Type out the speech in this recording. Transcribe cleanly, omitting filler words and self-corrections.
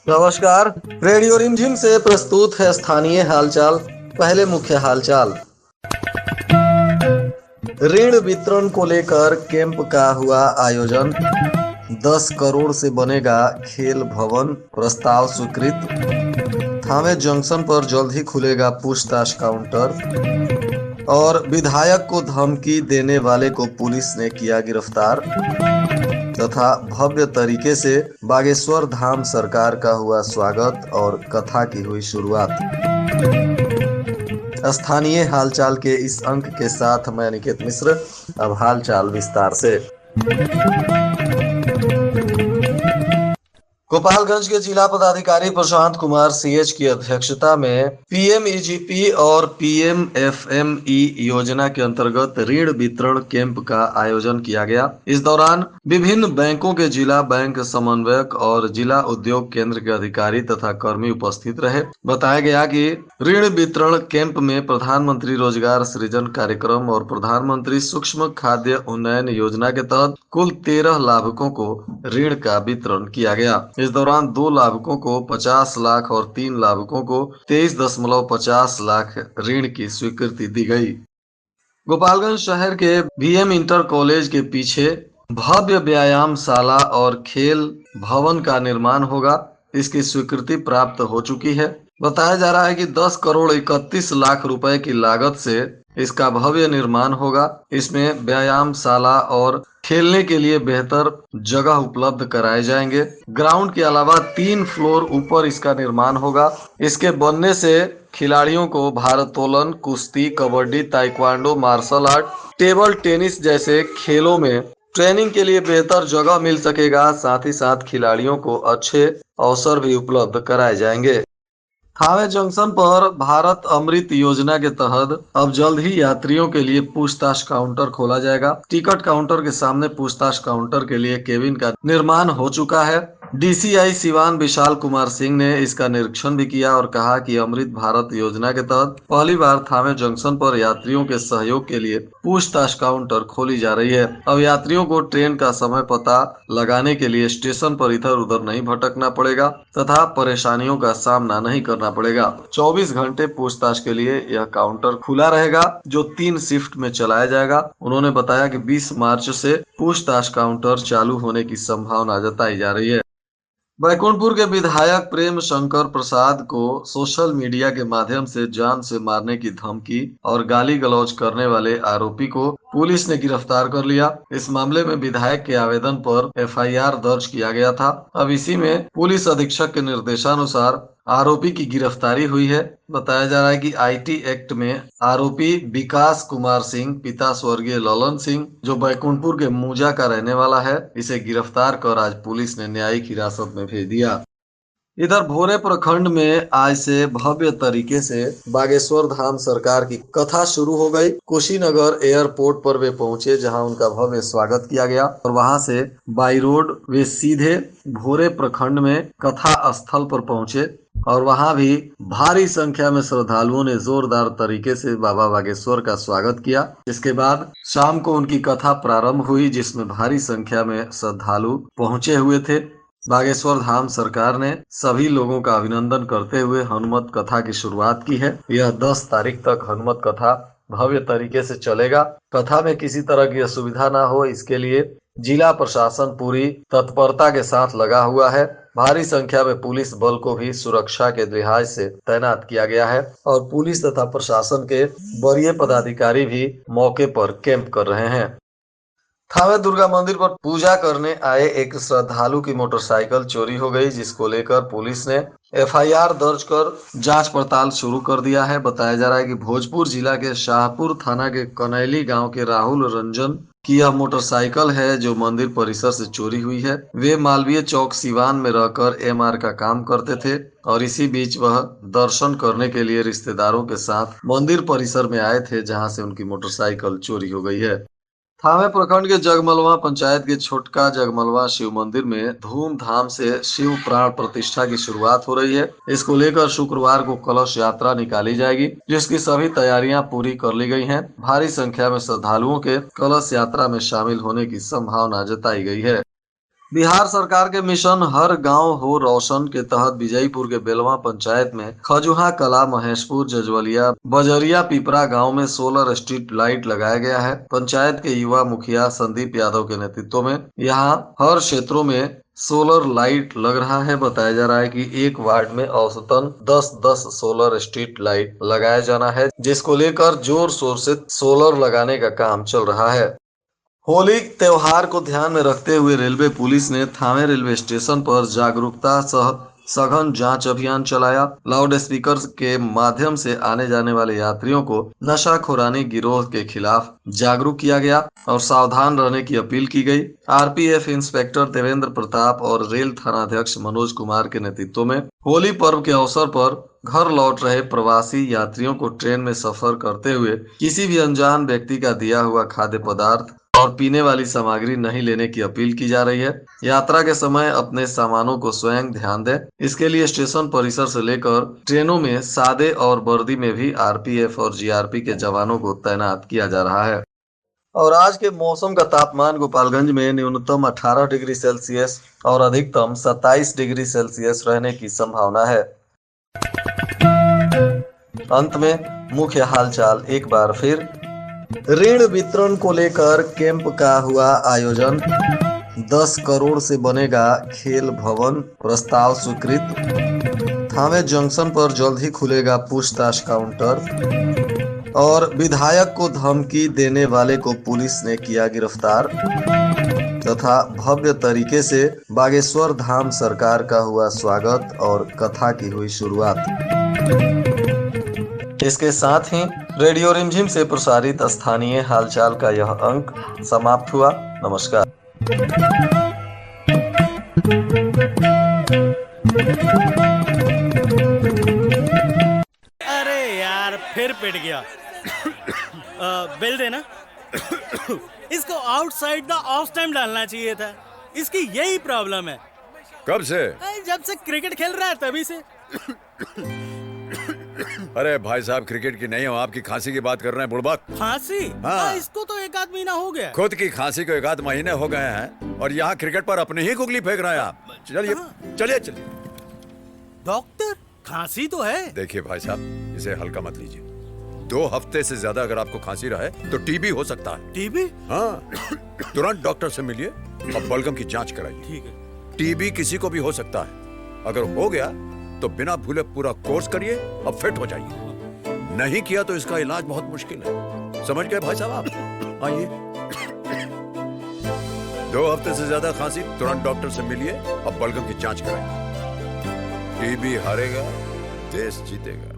नमस्कार। रेडियो रिमझिम से प्रस्तुत है स्थानीय हालचाल। पहले मुख्य हालचाल। ऋण वितरण को लेकर कैंप का हुआ आयोजन। 10 करोड़ से बनेगा खेल भवन, प्रस्ताव स्वीकृत। थावे जंक्शन पर जल्द ही खुलेगा पूछताछ काउंटर। और विधायक को धमकी देने वाले को पुलिस ने किया गिरफ्तार। तथा भव्य तरीके से बागेश्वर धाम सरकार का हुआ स्वागत और कथा की हुई शुरुआत। स्थानीय हालचाल के इस अंक के साथ मैं अनिकेत मिश्र। अब हालचाल विस्तार से। गोपालगंज के जिला पदाधिकारी प्रशांत कुमार सीएच की अध्यक्षता में पीएमईजीपी और पीएमएफएमई योजना के अंतर्गत ऋण वितरण कैंप का आयोजन किया गया। इस दौरान विभिन्न बैंकों के जिला बैंक समन्वयक और जिला उद्योग केंद्र के अधिकारी तथा कर्मी उपस्थित रहे। बताया गया कि ऋण वितरण कैंप में प्रधानमंत्री रोजगार सृजन कार्यक्रम और प्रधानमंत्री सूक्ष्म खाद्य उन्नयन योजना के तहत कुल 13 लाभुकों को ऋण का वितरण किया गया। इस दौरान 2 लाभुकों को 50 लाख और 3 लाभुकों को 23.50 लाख ऋण की स्वीकृति दी गई। गोपालगंज शहर के बीएम इंटर कॉलेज के पीछे भव्य व्यायामशाला और खेल भवन का निर्माण होगा। इसकी स्वीकृति प्राप्त हो चुकी है। बताया जा रहा है कि 10 करोड़ 31 लाख रुपए की लागत से इसका भव्य निर्माण होगा। इसमें व्यायामशाला और खेलने के लिए बेहतर जगह उपलब्ध कराए जाएंगे। ग्राउंड के अलावा 3 फ्लोर ऊपर इसका निर्माण होगा। इसके बनने से खिलाड़ियों को भारोत्तोलन, कुश्ती, kabaddi, taekwondo, martial art, table tennis जैसे खेलों में ट्रेनिंग के लिए बेहतर जगह मिल सकेगा। साथ ही साथ खिलाड़ियों को अच्छे अवसर भी उपलब्ध कराए जाएंगे। थावे जंक्शन पर भारत अमृत योजना के तहत अब जल्द ही यात्रियों के लिए पूछताछ काउंटर खोला जाएगा। टिकट काउंटर के सामने पूछताछ काउंटर के लिए केबिन का निर्माण हो चुका है। डीसीआई सिवान विशाल कुमार सिंह ने इसका निरीक्षण भी किया और कहा कि अमृत भारत योजना के तहत पहली बार थावे जंक्शन पर यात्रियों के सहयोग के लिए पूछताछ काउंटर खोली जा रही है। अब यात्रियों को ट्रेन का समय पता लगाने के लिए स्टेशन पर इधर उधर नहीं भटकना पड़ेगा तथा परेशानियों का सामना नहीं करना पड़ेगा। 24 घंटे पूछताछ के लिए यह काउंटर खुला रहेगा, जो 3 शिफ्ट में चलाया जाएगा। उन्होंने बताया कि 20 मार्च से पूछताछ काउंटर चालू होने की संभावना जताई जा रही है। बैकुंठपुर के विधायक प्रेम शंकर प्रसाद को सोशल मीडिया के माध्यम से जान से मारने की धमकी और गाली गलौज करने वाले आरोपी को पुलिस ने गिरफ्तार कर लिया। इस मामले में विधायक के आवेदन पर एफआईआर दर्ज किया गया था। अब इसी में पुलिस अधीक्षक के निर्देशानुसार आरोपी की गिरफ्तारी हुई है। बताया जा रहा है कि आईटी एक्ट में आरोपी विकास कुमार सिंह, पिता स्वर्गीय ललन सिंह, जो बैकुंठपुर के मूजा का रहने वाला है, इसे गिरफ्तार कर आज पुलिस ने न्यायिक हिरासत में भेज दिया। इधर भोरे प्रखंड में आज से भव्य तरीके से बागेश्वर धाम सरकार की कथा शुरू हो गई। कुशीनगर एयरपोर्ट पर वे पहुंचे, जहां उनका भव्य स्वागत किया गया और वहां से बाई रोड वे सीधे भोरे प्रखंड में कथा स्थल पर पहुंचे और वहां भी भारी संख्या में श्रद्धालुओं ने जोरदार तरीके से बाबा बागेश्वर का स्वागत किया। इसके बाद शाम को उनकी कथा प्रारंभ हुई, जिसमें भारी संख्या में श्रद्धालु पहुंचे हुए थे। बागेश्वर धाम सरकार ने सभी लोगों का अभिनंदन करते हुए हनुमत कथा की शुरुआत की है। यह 10 तारीख तक हनुमत कथा भव्य तरीके से चलेगा। कथा में किसी तरह की असुविधा ना हो, इसके लिए जिला प्रशासन पूरी तत्परता के साथ लगा हुआ है। भारी संख्या में पुलिस बल को भी सुरक्षा के लिहाज से तैनात किया गया है और पुलिस तथा प्रशासन के वरीय पदाधिकारी भी मौके पर कैंप कर रहे हैं। थावे दुर्गा मंदिर पर पूजा करने आए एक श्रद्धालु की मोटरसाइकिल चोरी हो गई, जिसको लेकर पुलिस ने एफआईआर दर्ज कर जांच पड़ताल शुरू कर दिया है। बताया जा रहा है कि भोजपुर जिला के शाहपुर थाना के कनैली गांव के राहुल रंजन की यह मोटरसाइकिल है, जो मंदिर परिसर से चोरी हुई है। वे मालवीय चौक सिवान में रहकर एमआर का काम करते थे और इसी बीच वह दर्शन करने के लिए रिश्तेदारों के साथ मंदिर परिसर में आए थे, जहां से उनकी मोटरसाइकिल चोरी हो गई है। थावे प्रखंड के जगमलवा पंचायत के छोटका जगमलवा शिव मंदिर में धूमधाम से शिव प्राण प्रतिष्ठा की शुरुआत हो रही है। इसको लेकर शुक्रवार को कलश यात्रा निकाली जाएगी, जिसकी सभी तैयारियां पूरी कर ली गई हैं। भारी संख्या में श्रद्धालुओं के कलश यात्रा में शामिल होने की संभावना जताई गई है। बिहार सरकार के मिशन हर गांव हो रोशन के तहत विजयपुर के बेलवा पंचायत में खजुहा कला, महेशपुर, जजवलिया, बजरिया पिपरा गांव में सोलर स्ट्रीट लाइट लगाया गया है। पंचायत के युवा मुखिया संदीप यादव के नेतृत्व में यहां हर क्षेत्रों में सोलर लाइट लग रहा है। बताया जा रहा है कि एक वार्ड में औसतन 10-10 सोलर स्ट्रीट लाइट लगाया जाना है, जिसको लेकर जोर शोर से सोलर लगाने का काम चल रहा है। होली त्योहार को ध्यान में रखते हुए रेलवे पुलिस ने थावे रेलवे स्टेशन पर जागरूकता सह सघन जांच अभियान चलाया। लाउड स्पीकर के माध्यम से आने जाने वाले यात्रियों को नशाखोरानी गिरोह के खिलाफ जागरूक किया गया और सावधान रहने की अपील की गई। आरपीएफ इंस्पेक्टर देवेंद्र प्रताप और रेल थानाध्यक्ष मनोज कुमार के नेतृत्व में होली पर्व के अवसर पर घर लौट रहे प्रवासी यात्रियों को ट्रेन में सफर करते हुए किसी भी अनजान व्यक्ति का दिया हुआ खाद्य पदार्थ और पीने वाली सामग्री नहीं लेने की अपील की जा रही है। यात्रा के समय अपने सामानों को स्वयं ध्यान दें। इसके लिए स्टेशन परिसर से लेकर ट्रेनों में सादे और वर्दी में भी आरपीएफ और जीआरपी के जवानों को तैनात किया जा रहा है। और आज के मौसम का तापमान गोपालगंज में न्यूनतम 18 डिग्री सेल्सियस और अधिकतम 27 डिग्री सेल्सियस रहने की संभावना है। अंत में मुख्य हालचाल एक बार फिर। ऋण वितरण को लेकर कैंप का हुआ आयोजन। 10 करोड़ से बनेगा खेल भवन, प्रस्ताव स्वीकृत। थावे जंक्शन पर जल्द ही खुलेगा पूछताछ काउंटर। और विधायक को धमकी देने वाले को पुलिस ने किया गिरफ्तार। तथा भव्य तरीके से बागेश्वर धाम सरकार का हुआ स्वागत और कथा की हुई शुरुआत। इसके साथ ही रेडियो रिमझिम से प्रसारित स्थानीय हालचाल का यह अंक समाप्त हुआ। नमस्कार। अरे यार फिर पिट गया। बिल देना। इसको आउटसाइड द ऑफ टाइम डालना चाहिए था। इसकी यही प्रॉब्लम है। कब से? जब से क्रिकेट खेल रहा है तभी से। अरे भाई साहब, क्रिकेट की नहीं हो, आपकी खांसी की बात कर रहे हैं बुड़बक। खांसी? हाँ। इसको तो 1 आध महीना हो गया। खुद की खांसी को 1 आध महीने हो गए हैं और यहाँ क्रिकेट पर अपने ही गुगली फेंक रहे हैं आप। चलिए चलिए चलिए। डॉक्टर, खांसी तो है। देखिए भाई साहब, इसे हल्का मत लीजिए। 2 हफ्ते से ज्यादा अगर आपको खांसी रहे तो टीबी हो सकता है। टीबी? हाँ, तुरंत डॉक्टर से मिलिए और बलगम की जांच कराइए। ठीक है। टीबी किसी को भी हो सकता है। अगर हो गया तो बिना भूले पूरा कोर्स करिए और फिट हो जाइए। नहीं किया तो इसका इलाज बहुत मुश्किल है। समझ गए भाई साहब आप? आइए। 2 हफ्ते से ज्यादा खांसी, तुरंत डॉक्टर से मिलिए और बलगम की जांच कराइए। टीबी हारेगा, देश जीतेगा।